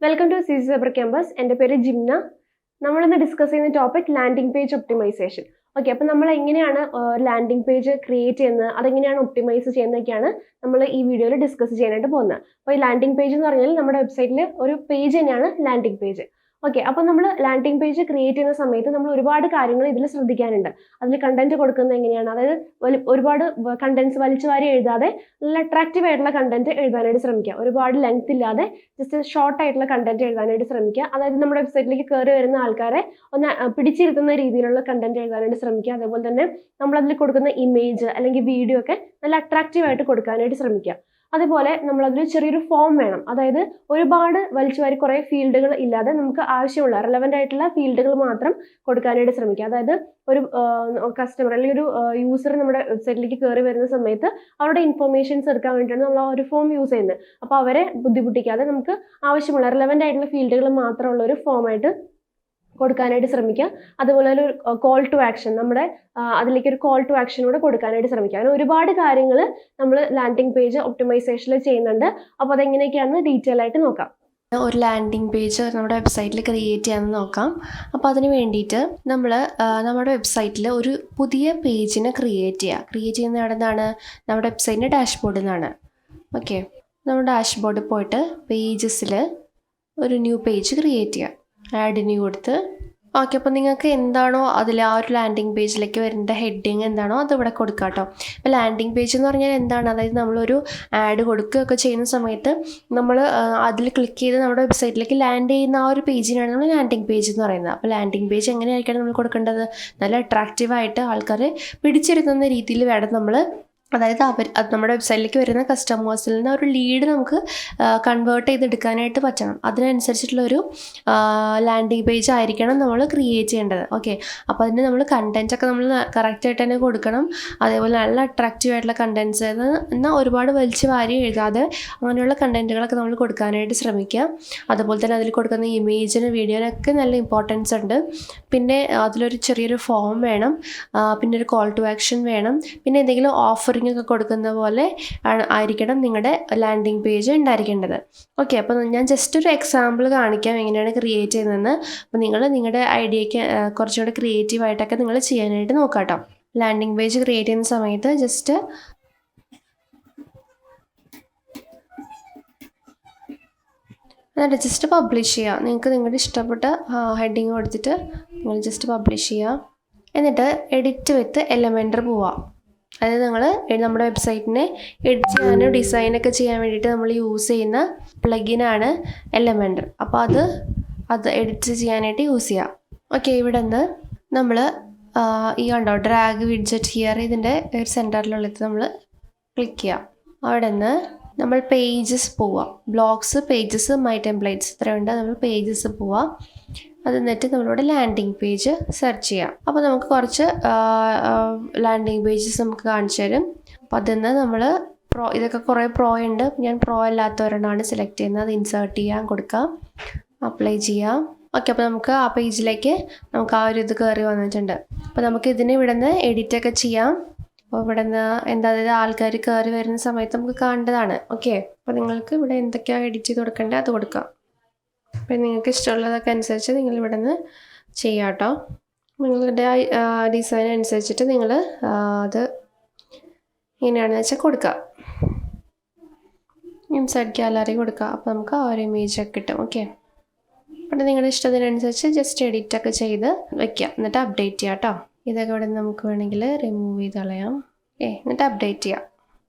Welcome to CC Cyber Campus. എൻ്റെ പേര് ജിംന. നമ്മളിന്ന് ഡിസ്കസ് ചെയ്യുന്ന topic landing page optimization. Okay, അപ്പോൾ നമ്മൾ എങ്ങനെയാണ് ലാൻഡിംഗ് പേജ് ക്രിയേറ്റ് ചെയ്യുന്നത്, അതെങ്ങനെയാണ് ഒപ്റ്റിമൈസ് ചെയ്യുന്നതൊക്കെയാണ് നമ്മൾ ഈ വീഡിയോയിൽ ഡിസ്കസ് ചെയ്യാനായിട്ട് പോകുന്നത്. അപ്പോൾ ഈ ലാൻഡിംഗ് പേജ് എന്ന് പറഞ്ഞാൽ നമ്മുടെ വെബ്സൈറ്റിൽ ഒരു പേജ് തന്നെയാണ് ലാൻഡിംഗ് പേജ്. ഓക്കെ, അപ്പോൾ നമ്മൾ ലാൻഡിംഗ് പേജ് ക്രിയേറ്റ് ചെയ്യുന്ന സമയത്ത് നമ്മൾ ഒരുപാട് കാര്യങ്ങൾ ഇതിൽ ശ്രദ്ധിക്കാനുണ്ട്. അതിൽ കണ്ടന്റ് കൊടുക്കുന്നത് എങ്ങനെയാണ്, അതായത് ഒരുപാട് കണ്ടന്റ്സ് വലിച്ചു വാരി എഴുതാതെ നല്ല അട്രാക്റ്റീവ് ആയിട്ടുള്ള കണ്ടന്റ് എഴുതാനായിട്ട് ശ്രമിക്കുക. ഒരുപാട് ലെങ്ത് ഇല്ലാതെ ജസ്റ്റ് ഷോർട്ട് ആയിട്ടുള്ള കണ്ടന്റ് എഴുതാനായിട്ട് ശ്രമിക്കുക. അതായത് നമ്മുടെ വെബ്സൈറ്റിലേക്ക് കയറി വരുന്ന ആൾക്കാരെ ഒന്ന് പിടിച്ചിരുത്തുന്ന രീതിയിലുള്ള കണ്ടന്റ് എഴുതാനായിട്ട് ശ്രമിക്കുക. അതേപോലെ തന്നെ നമ്മൾ അതിൽ കൊടുക്കുന്ന ഇമേജ് അല്ലെങ്കിൽ വീഡിയോ ഒക്കെ നല്ല അട്രാക്റ്റീവ് ആയിട്ട് കൊടുക്കാനായിട്ട് ശ്രമിക്കുക. അതുപോലെ നമ്മളതിൽ ചെറിയൊരു ഫോം വേണം. അതായത് ഒരുപാട് വലിച്ചു വാരി കുറേ ഫീൽഡുകൾ ഇല്ലാതെ നമുക്ക് ആവശ്യമുള്ള റെലവൻ്റ് ആയിട്ടുള്ള ഫീൽഡുകൾ മാത്രം കൊടുക്കാനായിട്ട് ശ്രമിക്കുക. അതായത് ഒരു കസ്റ്റമർ അല്ലെങ്കിൽ ഒരു യൂസർ നമ്മുടെ വെബ്സൈറ്റിലേക്ക് കയറി വരുന്ന സമയത്ത് അവരുടെ ഇൻഫർമേഷൻസ് എടുക്കാൻ വേണ്ടിയിട്ടാണ് നമ്മൾ ആ ഒരു ഫോം യൂസ് ചെയ്യുന്നത്. അപ്പോൾ അവരെ ബുദ്ധിമുട്ടിക്കാതെ നമുക്ക് ആവശ്യമുള്ള റെലവൻ്റ് ആയിട്ടുള്ള ഫീൽഡുകൾ മാത്രമുള്ള ഒരു ഫോമായിട്ട് കൊടുക്കാനായിട്ട് ശ്രമിക്കുക. അതുപോലെ ഒരു കോൾ ടു ആക്ഷൻ, നമ്മുടെ അതിലേക്ക് ഒരു കോൾ ടു ആക്ഷൻ കൂടെ കൊടുക്കാനായിട്ട് ശ്രമിക്കുക. അങ്ങനെ ഒരുപാട് കാര്യങ്ങൾ നമ്മൾ ലാൻഡിംഗ് പേജ് ഒപ്റ്റിമൈസേഷനിൽ ചെയ്യുന്നുണ്ട്. അപ്പോൾ അതെങ്ങനെയൊക്കെയാണെന്ന് ഡീറ്റെയിൽ ആയിട്ട് നോക്കാം. ഒരു ലാൻഡിംഗ് പേജ് നമ്മുടെ വെബ്സൈറ്റിൽ ക്രിയേറ്റ് ചെയ്യാമെന്ന് നോക്കാം. അപ്പോൾ അതിന് വേണ്ടിയിട്ട് നമ്മൾ നമ്മുടെ വെബ്സൈറ്റിൽ ഒരു പുതിയ പേജിനെ ക്രിയേറ്റ് ചെയ്യുന്ന എവിടെന്നാണ്, നമ്മുടെ വെബ്സൈറ്റിൻ്റെ ഡാഷ്ബോർഡിൽ നിന്നാണ്. ഓക്കെ, നമ്മുടെ ഡാഷ്ബോർഡിൽ പോയിട്ട് പേജസിൽ ഒരു ന്യൂ പേജ് ക്രിയേറ്റ് ചെയ്യുക. ആഡ് ന്യൂ കൊടുത്ത് ഓക്കെ. അപ്പോൾ നിങ്ങൾക്ക് എന്താണോ അതിൽ ആ ഒരു ലാൻഡിംഗ് പേജിലേക്ക് വരുന്ന ഹെഡിങ് എന്താണോ അത് ഇവിടെ കൊടുക്കുക കേട്ടോ. അപ്പോൾ ലാൻഡിംഗ് പേജ് എന്ന് പറഞ്ഞാൽ എന്താണ്, അതായത് നമ്മളൊരു ആഡ് കൊടുക്കുകയൊക്കെ ചെയ്യുന്ന സമയത്ത് നമ്മൾ അതിൽ ക്ലിക്ക് ചെയ്ത് നമ്മുടെ വെബ്സൈറ്റിലേക്ക് ലാൻഡ് ചെയ്യുന്ന ആ ഒരു പേജിനാണ് നമ്മൾ ലാൻഡിംഗ് പേജ് എന്ന് പറയുന്നത്. അപ്പോൾ ലാൻഡിംഗ് പേജ് എങ്ങനെയായിരിക്കണം നമ്മൾ കൊടുക്കേണ്ടത്, നല്ല അട്രാക്റ്റീവായിട്ട് ആൾക്കാരെ പിടിച്ചിരുത്തുന്ന രീതിയിൽ വേണം നമ്മൾ, അതായത് അത് നമ്മുടെ വെബ്സൈറ്റിലേക്ക് വരുന്ന കസ്റ്റമേഴ്സിൽ നിന്ന് ഒരു ലീഡ് നമുക്ക് കൺവേർട്ട് ചെയ്തെടുക്കാനായിട്ട് പറ്റണം. അതിനനുസരിച്ചിട്ടുള്ളൊരു ലാൻഡിംഗ് പേജ് ആയിരിക്കണം നമ്മൾ ക്രിയേറ്റ് ചെയ്യേണ്ടത്. ഓക്കെ, അപ്പോൾ അതിന് നമ്മൾ കണ്ടൻറ്റൊക്കെ നമ്മൾ കറക്റ്റായിട്ട് തന്നെ കൊടുക്കണം. അതേപോലെ നല്ല അട്രാക്റ്റീവ് ആയിട്ടുള്ള കണ്ടൻറ്റ്സ്, എന്നാൽ ഒരുപാട് വലിച്ചു വാരി എഴുതാതെ അങ്ങനെയുള്ള കണ്ടൻറ്റുകളൊക്കെ നമ്മൾ കൊടുക്കാനായിട്ട് ശ്രമിക്കുക. അതുപോലെ തന്നെ അതിൽ കൊടുക്കുന്ന ഇമേജിന് വീഡിയോനൊക്കെ നല്ല ഇമ്പോർട്ടൻസ് ഉണ്ട്. പിന്നെ അതിലൊരു ചെറിയൊരു ഫോം വേണം, പിന്നെ ഒരു കോൾ ടു ആക്ഷൻ വേണം, പിന്നെ എന്തെങ്കിലും ഓഫർ ഒക്കെ കൊടുക്കുന്ന പോലെ ആയിരിക്കണം നിങ്ങളുടെ ലാൻഡിംഗ് പേജ് ഉണ്ടായിരിക്കേണ്ടത്. ഓക്കെ, അപ്പോൾ ഞാൻ ജസ്റ്റ് ഒരു എക്സാമ്പിൾ കാണിക്കാം എങ്ങനെയാണ് ക്രിയേറ്റ് ചെയ്യുന്നതെന്ന്. അപ്പോൾ നിങ്ങൾ നിങ്ങളുടെ ഐഡിയയ്ക്ക് കുറച്ചുകൂടെ ക്രിയേറ്റീവായിട്ടൊക്കെ നിങ്ങൾ ചെയ്യാനായിട്ട് നോക്കാം കേട്ടോ. ലാൻഡിംഗ് പേജ് ക്രിയേറ്റ് ചെയ്യുന്ന സമയത്ത് ജസ്റ്റ് എന്നിട്ട് പബ്ലിഷ് ചെയ്യുക. നിങ്ങൾക്ക് നിങ്ങളുടെ ഇഷ്ടപ്പെട്ട ഹെഡിങ് കൊടുത്തിട്ട് നിങ്ങൾ ജസ്റ്റ് പബ്ലിഷ് ചെയ്യുക. എന്നിട്ട് എഡിറ്റ് വിത്ത് എലമെൻറ്റർ പോവാം. അതായത് നമ്മുടെ വെബ്സൈറ്റിനെ എഡിറ്റ് ചെയ്യാനും ഡിസൈനൊക്കെ ചെയ്യാൻ വേണ്ടിയിട്ട് നമ്മൾ യൂസ് ചെയ്യുന്ന പ്ലഗിനാണ് എലമെൻറ്റർ. അപ്പോൾ അത് എഡിറ്റ് ചെയ്യാനായിട്ട് യൂസ് ചെയ്യാം. ഓക്കെ, ഇവിടെ നിന്ന് നമ്മൾ ഈ കണ്ടോ ഡ്രാഗ് വിഡ്ജറ്റ് ഹിയർ, ഇതിൻ്റെ ഒരു സെൻറ്ററിലുള്ളത് നമ്മൾ ക്ലിക്ക് ചെയ്യാം. അവിടെ നിന്ന് നമ്മൾ പേജസ് പോവാം. ബ്ലോഗ്സ്, പേജസ്, മൈ ടെംപ്ലേറ്റ്സ് ഇത്രയുണ്ട്. നമ്മൾ പേജസ് പോവാം. അത് എന്നിട്ട് നമ്മളിവിടെ ലാൻഡിംഗ് പേജ് സെർച്ച് ചെയ്യാം. അപ്പോൾ നമുക്ക് കുറച്ച് ലാൻഡിംഗ് പേജസ് നമുക്ക് കാണിച്ചു തരും. അപ്പോൾ അതിൽ നിന്ന് നമ്മൾ ഇതൊക്കെ കുറേ പ്രോ ഉണ്ട്. ഞാൻ പ്രോ അല്ലാത്തവരെണ്ണമാണ് സെലക്ട് ചെയ്യുന്നത്. അത് ഇൻസേർട്ട് ചെയ്യാൻ കൊടുക്കാം, അപ്ലൈ ചെയ്യാം. ഓക്കെ, അപ്പോൾ നമുക്ക് ആ പേജിലേക്ക് നമുക്ക് ആ ഒരു ഇത് കയറി വന്നിട്ടുണ്ട്. അപ്പോൾ നമുക്ക് ഇതിനെ ഇവിടെ നിന്ന് എഡിറ്റൊക്കെ ചെയ്യാം. അപ്പോൾ ഇവിടെ നിന്ന് അതായത് ആൾക്കാർ കയറി വരുന്ന സമയത്ത് നമുക്ക് കാണേണ്ടതാണ്. ഓക്കെ, അപ്പോൾ നിങ്ങൾക്ക് ഇവിടെ എന്തൊക്കെയാണ് എഡിറ്റ് ചെയ്ത് കൊടുക്കേണ്ടത് അത് കൊടുക്കാം. അപ്പം നിങ്ങൾക്ക് ഇഷ്ടമുള്ളതൊക്കെ അനുസരിച്ച് നിങ്ങൾ ഇവിടെ നിന്ന് ചെയ്യാം കേട്ടോ. നിങ്ങളുടെ ഡിസൈൻ അനുസരിച്ചിട്ട് നിങ്ങൾ അത് എങ്ങനെയാണെന്ന് വെച്ചാൽ കൊടുക്കുക. ഇൻസൈഡ് ഗാലറി കൊടുക്കുക. അപ്പോൾ നമുക്ക് ആ ഒരു ഇമേജൊക്കെ കിട്ടും. ഓക്കെ, അപ്പം നിങ്ങളുടെ ഇഷ്ടത്തിനനുസരിച്ച് ജസ്റ്റ് എഡിറ്റൊക്കെ ചെയ്ത് വയ്ക്കുക. എന്നിട്ട് അപ്ഡേറ്റ് ചെയ്യാം കേട്ടോ. ഇതൊക്കെ ഇവിടെ നമുക്ക് വേണമെങ്കിൽ റിമൂവ് ചെയ്ത് കളയാം. എന്നിട്ട് അപ്ഡേറ്റ് ചെയ്യാം.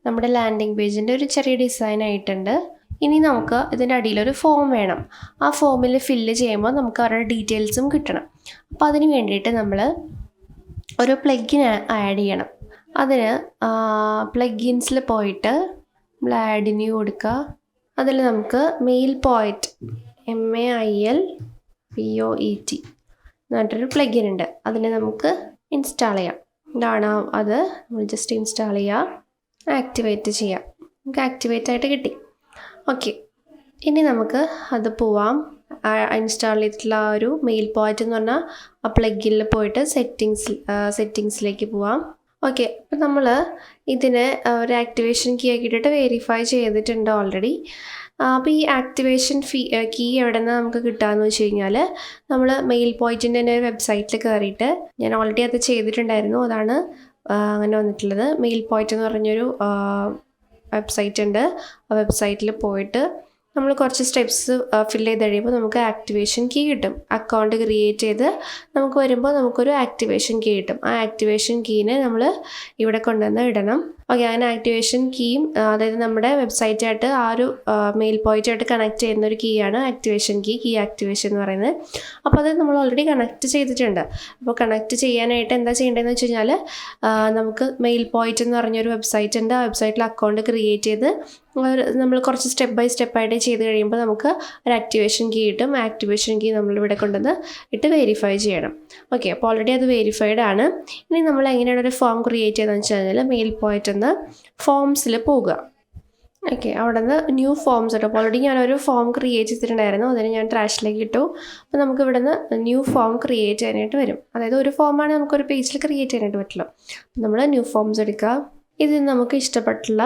നമ്മുടെ ലാൻഡിംഗ് പേജിൻ്റെ ഒരു ചെറിയ ഡിസൈൻ ആയിട്ടുണ്ട്. ഇനി നമുക്ക് ഇതിൻ്റെ അടിയിലൊരു ഫോം വേണം. ആ ഫോമിൽ ഫില്ല് ചെയ്യുമ്പോൾ നമുക്ക് അവരുടെ ഡീറ്റെയിൽസും കിട്ടണം. അപ്പോൾ അതിന് വേണ്ടിയിട്ട് നമ്മൾ ഒരു പ്ലഗിൻ ആഡ് ചെയ്യണം. അതിന് പ്ലഗിൻസിൽ പോയിട്ട് നമ്മൾ ആഡ് ന്യൂ കൊടുക്കുക. അതിൽ നമുക്ക് മെയിൽ പോയിറ്റ് MAILPOET എന്നിട്ടൊരു പ്ലഗിൻ ഉണ്ട്. അതിനെ നമുക്ക് ഇൻസ്റ്റാൾ ചെയ്യാം. ഇതാണ് അത്. നമ്മൾ ജസ്റ്റ് ഇൻസ്റ്റാൾ ചെയ്യുക, ആക്ടിവേറ്റ് ചെയ്യാം. നമുക്ക് ആക്ടിവേറ്റ് ആയിട്ട് കിട്ടി. ഓക്കെ, ഇനി നമുക്ക് അത് പോവാം. ഇൻസ്റ്റാൾ ചെയ്തിട്ടുള്ള ആ ഒരു മെയിൽ പോയിന്റ് എന്ന് പറഞ്ഞാൽ ആ പ്ലഗിനിൽ പോയിട്ട് സെറ്റിങ്സിലേക്ക് പോവാം. ഓക്കെ, അപ്പം നമ്മൾ ഇതിന് ഒരു ആക്ടിവേഷൻ കീ ആക്കിയിട്ടിട്ട് വെരിഫൈ ചെയ്തിട്ടുണ്ട് ഓൾറെഡി. അപ്പോൾ ഈ ആക്ടിവേഷൻ കീ എവിടെ നിന്ന് നമുക്ക് കിട്ടുകയെന്ന് വെച്ച് കഴിഞ്ഞാൽ നമ്മൾ മെയിൽ പോയിൻറ്റിൻ്റെ തന്നെ വെബ്സൈറ്റിൽ കയറിയിട്ട് ഞാൻ ഓൾറെഡി അത് ചെയ്തിട്ടുണ്ടായിരുന്നു, അതാണ് അങ്ങനെ വന്നിട്ടുള്ളത്. മെയിൽ പോയിൻ്റ് എന്ന് പറഞ്ഞൊരു വെബ്സൈറ്റ് ഉണ്ട്. ആ വെബ്സൈറ്റിൽ പോയിട്ട് നമ്മൾ കുറച്ച് സ്റ്റെപ്സ് ഫില്ല് ചെയ്ത് കഴിയുമ്പോൾ നമുക്ക് ആക്ടിവേഷൻ കീ കിട്ടും. അക്കൗണ്ട് ക്രിയേറ്റ് ചെയ്ത് നമുക്ക് വരുമ്പോൾ നമുക്കൊരു ആക്ടിവേഷൻ കീ കിട്ടും. ആ ആക്ടിവേഷൻ കീനെ നമ്മൾ ഇവിടെ കൊണ്ടുവന്ന് ഇടണം. ഓക്കെ, അങ്ങനെ ആക്ടിവേഷൻ കീയും അതായത് നമ്മുടെ വെബ്സൈറ്റായിട്ട് ആ ഒരു മെയിൽ പോയിൻ്റായിട്ട് കണക്ട് ചെയ്യുന്ന ഒരു കീ ആണ് ആക്ടിവേഷൻ കീ ആക്ടിവേഷൻ എന്ന് പറയുന്നത്. അപ്പോൾ അത് നമ്മൾ ഓൾറെഡി കണക്ട് ചെയ്തിട്ടുണ്ട്. അപ്പോൾ കണക്ട് ചെയ്യാനായിട്ട് എന്താ ചെയ്യേണ്ടതെന്ന് വെച്ച് കഴിഞ്ഞാൽ നമുക്ക് മെയിൽ പോയിൻ്റ് എന്ന് പറഞ്ഞൊരു വെബ്സൈറ്റ് ഉണ്ട്. ആ വെബ്സൈറ്റിൽ അക്കൗണ്ട് ക്രിയേറ്റ് ചെയ്ത് നമ്മൾ കുറച്ച് സ്റ്റെപ്പ് ബൈ സ്റ്റെപ്പായിട്ട് ചെയ്ത് കഴിയുമ്പോൾ നമുക്ക് ഒരു ആക്ടിവേഷൻ കീ കിട്ടും. ആക്ടിവേഷൻ കീ നമ്മളിവിടെ കൊണ്ടുവന്ന് ഇട്ട് വെരിഫൈ ചെയ്യണം. ഓക്കെ, അപ്പോൾ ഓൾറെഡി അത് വെരിഫൈഡ് ആണ്. ഇനി നമ്മൾ എങ്ങനെയാണ് ഒരു ഫോം ക്രിയേറ്റ് ചെയ്തതെന്ന് വെച്ച് കഴിഞ്ഞാൽ മെയിൽ പോയിൻ്റ് എന്ന് ഫോംസിൽ പോകുക. ഓക്കെ, അവിടെ നിന്ന് ന്യൂ ഫോംസ് ഉണ്ട്. അപ്പോൾ ഓൾറെഡി ഞാനൊരു ഫോം ക്രിയേറ്റ് ചെയ്തിട്ടുണ്ടായിരുന്നു, അതിന് ഞാൻ ട്രാഷിലേക്ക് ഇട്ടു. അപ്പോൾ നമുക്ക് ഇവിടെ നിന്ന് ന്യൂ ഫോം ക്രിയേറ്റ് ചെയ്യാനായിട്ട് വരും. അതായത് ഒരു ഫോമാണ് നമുക്കൊരു പേജിൽ ക്രിയേറ്റ് ചെയ്യാനായിട്ട് പറ്റില്ല. നമ്മൾ ന്യൂ ഫോംസ് എടുക്കുക. ഇതിൽ നമുക്ക് ഇഷ്ടപ്പെട്ടുള്ള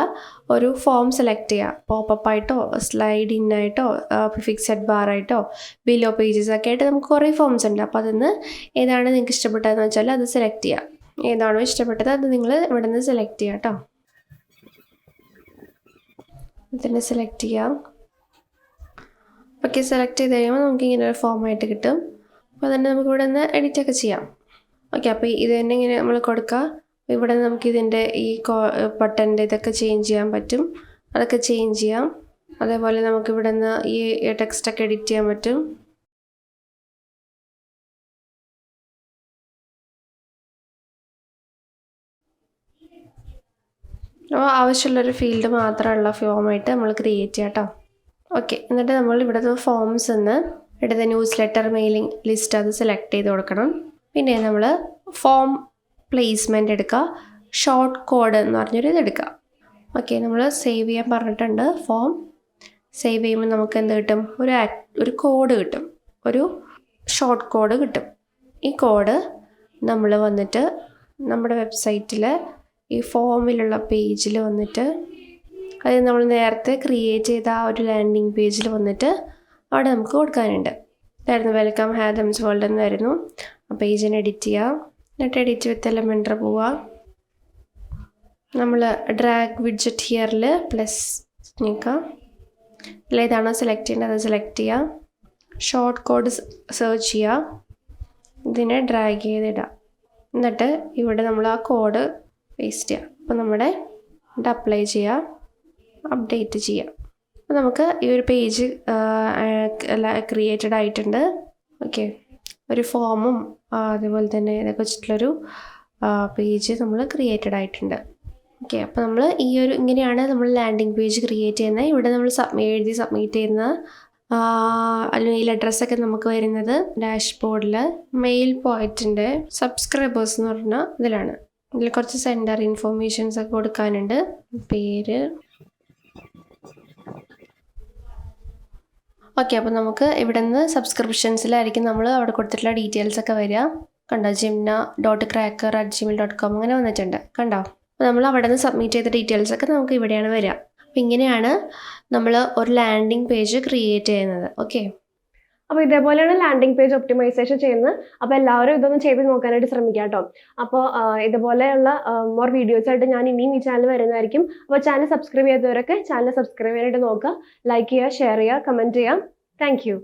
ഒരു ഫോം സെലക്ട് ചെയ്യുക. പോപ്പപ്പ് ആയിട്ടോ സ്ലൈഡ് ഇൻ ആയിട്ടോ ഫിക്സഡ് ബാർ ആയിട്ടോ ബിലോ പേജസ് ഒക്കെ ആയിട്ട് നമുക്ക് കുറേ ഫോംസ് ഉണ്ട്. അപ്പോൾ അതിൽ നിന്ന് ഏതാണ് നിങ്ങൾക്ക് ഇഷ്ടപ്പെട്ടതെന്ന് വെച്ചാൽ അത് സെലക്ട് ചെയ്യുക. ഏതാണോ ഇഷ്ടപ്പെട്ടത് അത് നിങ്ങൾ ഇവിടെ നിന്ന് സെലക്ട് ചെയ്യുക കേട്ടോ. ഇതിനെ സെലക്ട് ചെയ്യാം. ഓക്കെ, സെലക്ട് ചെയ്ത് കഴിയുമ്പോൾ നമുക്ക് ഇങ്ങനെ ഒരു ഫോമായിട്ട് കിട്ടും. അപ്പോൾ തന്നെ നമുക്ക് ഇവിടെ നിന്ന് എഡിറ്റൊക്കെ ചെയ്യാം. ഓക്കെ, അപ്പോൾ ഇത് തന്നെ ഇങ്ങനെ നമ്മൾ കൊടുക്കുക. ഇവിടെ നമുക്ക് ഇതിൻ്റെ ഈ ബട്ടൻ്റെ ഇതൊക്കെ ചേഞ്ച് ചെയ്യാൻ പറ്റും, അതൊക്കെ ചേഞ്ച് ചെയ്യാം. അതേപോലെ നമുക്ക് ഇവിടെ നിന്ന് ഈ ടെക്സ്റ്റൊക്കെ എഡിറ്റ് ചെയ്യാൻ പറ്റും. അപ്പോൾ ആവശ്യമുള്ളൊരു ഫീൽഡ് മാത്രമുള്ള ഫോമായിട്ട് നമ്മൾ ക്രിയേറ്റ് ചെയ്യാം കേട്ടോ. ഓക്കെ, എന്നിട്ട് നമ്മൾ ഇവിടുത്തെ ഫോംസ് എന്ന് ഇവിടുത്തെ ന്യൂസ് ലെറ്റർ മെയിലിംഗ് ലിസ്റ്റ് അത് സെലക്ട് ചെയ്ത് കൊടുക്കണം. പിന്നെ നമ്മൾ ഫോം പ്ലേസ്മെൻറ്റ് എടുക്കുക. ഷോർട്ട് കോഡ് എന്ന് പറഞ്ഞൊരു ഇത് എടുക്കുക. ഓക്കെ, നമ്മൾ സേവ് ചെയ്യാൻ പറഞ്ഞിട്ടുണ്ട്. ഫോം സേവ് ചെയ്യുമ്പോൾ നമുക്ക് എന്ത് കിട്ടും? ഒരു കോഡ് കിട്ടും, ഒരു ഷോർട്ട് കോഡ് കിട്ടും. ഈ കോഡ് നമ്മൾ വന്നിട്ട് നമ്മുടെ വെബ്സൈറ്റിൽ ഈ ഫോമിലുള്ള പേജിൽ വന്നിട്ട്, അതായത് നമ്മൾ നേരത്തെ ക്രിയേറ്റ് ചെയ്ത ആ ഒരു ലാൻഡിങ് പേജിൽ വന്നിട്ട് അവിടെ നമുക്ക് കൊടുക്കാനുണ്ട്. ഇതായിരുന്നു വെൽക്കം ഹാദംസ് വേൾഡ് എന്നായിരുന്നു. ആ പേജിനെ എഡിറ്റ് ചെയ്യുക. എന്നിട്ട് എഡിറ്റ് വിത്ത് എലമെൻറ്റർ പോവുക. നമ്മൾ ഡ്രാഗ് വിഡ്ജറ്റ് ഹിയറിൽ പ്ലസ് നീക്കുക. ഇതിലേതാണോ സെലക്ട് ചെയ്യേണ്ടത് അത് സെലക്ട് ചെയ്യുക. ഷോർട്ട് കോഡ് സെർച്ച് ചെയ്യുക. ഇതിനെ ഡ്രാഗ് ചെയ്തിടുക. എന്നിട്ട് ഇവിടെ നമ്മൾ ആ കോഡ് പേസ്റ്റ് ചെയ്യുക. അപ്പോൾ നമ്മുടെ ഇത് അപ്ലൈ ചെയ്യുക, അപ്ഡേറ്റ് ചെയ്യുക. അപ്പോൾ നമുക്ക് ഈ ഒരു പേജ് ക്രിയേറ്റഡ് ആയിട്ടുണ്ട്. ഓക്കെ, ഒരു ഫോമും അതുപോലെ തന്നെ ഇതൊക്കെ വെച്ചിട്ടുള്ളൊരു പേജ് നമ്മൾ ക്രിയേറ്റഡ് ആയിട്ടുണ്ട്. ഓക്കെ, അപ്പോൾ നമ്മൾ ഇങ്ങനെയാണ് നമ്മൾ ലാൻഡിങ് പേജ് ക്രിയേറ്റ് ചെയ്യുന്നത്. ഇവിടെ നമ്മൾ എഴുതി സബ്മിറ്റ് ചെയ്യുന്ന മെയിൽ അഡ്രസ്സൊക്കെ നമുക്ക് വരുന്നത് ഡാഷ്ബോർഡിൽ മെയിൽ പോയിൻറ്റിൻ്റെ സബ്സ്ക്രൈബേഴ്സ് എന്ന് പറഞ്ഞ ഇതിലാണ്. ഇതിൽ കുറച്ച് സെൻഡർ ഇൻഫോർമേഷൻസ് ഒക്കെ കൊടുക്കാനുണ്ട്. പേര്. ഓക്കെ, അപ്പോൾ നമുക്ക് ഇവിടെ നിന്ന് സബ്സ്ക്രിപ്ഷൻസിലായിരിക്കും നമ്മൾ അവിടെ കൊടുത്തിട്ടുള്ള ഡീറ്റെയിൽസൊക്കെ വരിക. കണ്ടോ, jimna.cracker@gmail.com അങ്ങനെ വന്നിട്ടുണ്ട്. കണ്ടോ, അപ്പോൾ നമ്മൾ അവിടെ നിന്ന് സബ്മിറ്റ് ചെയ്ത ഡീറ്റെയിൽസൊക്കെ നമുക്ക് ഇവിടെയാണ് വരിക. അപ്പോൾ ഇങ്ങനെയാണ് നമ്മൾ ഒരു ലാൻഡിങ് പേജ് ക്രിയേറ്റ് ചെയ്യുന്നത്. ഓക്കെ, അപ്പോൾ ഇതേപോലെയാണ് ലാൻഡിങ് പേജ് ഒപ്റ്റിമൈസേഷൻ ചെയ്യുന്നത്. അപ്പോൾ എല്ലാവരും ഇതൊന്ന് ചെയ്ത് നോക്കാനായിട്ട് ശ്രമിക്കാം കേട്ടോ. അപ്പോൾ ഇതുപോലെയുള്ള മോർ വീഡിയോസ് ആയിട്ട് ഞാൻ ഇനിയും ഈ ചാനൽ വരുന്നതായിരിക്കും. അപ്പോൾ ചാനൽ സബ്സ്ക്രൈബ് ചെയ്തവരൊക്കെ ചാനൽ സബ്സ്ക്രൈബ് ചെയ്യാനായിട്ട് നോക്കുക. ലൈക്ക് ചെയ്യുക, ഷെയർ ചെയ്യുക, കമൻറ്റ് ചെയ്യുക. Thank you.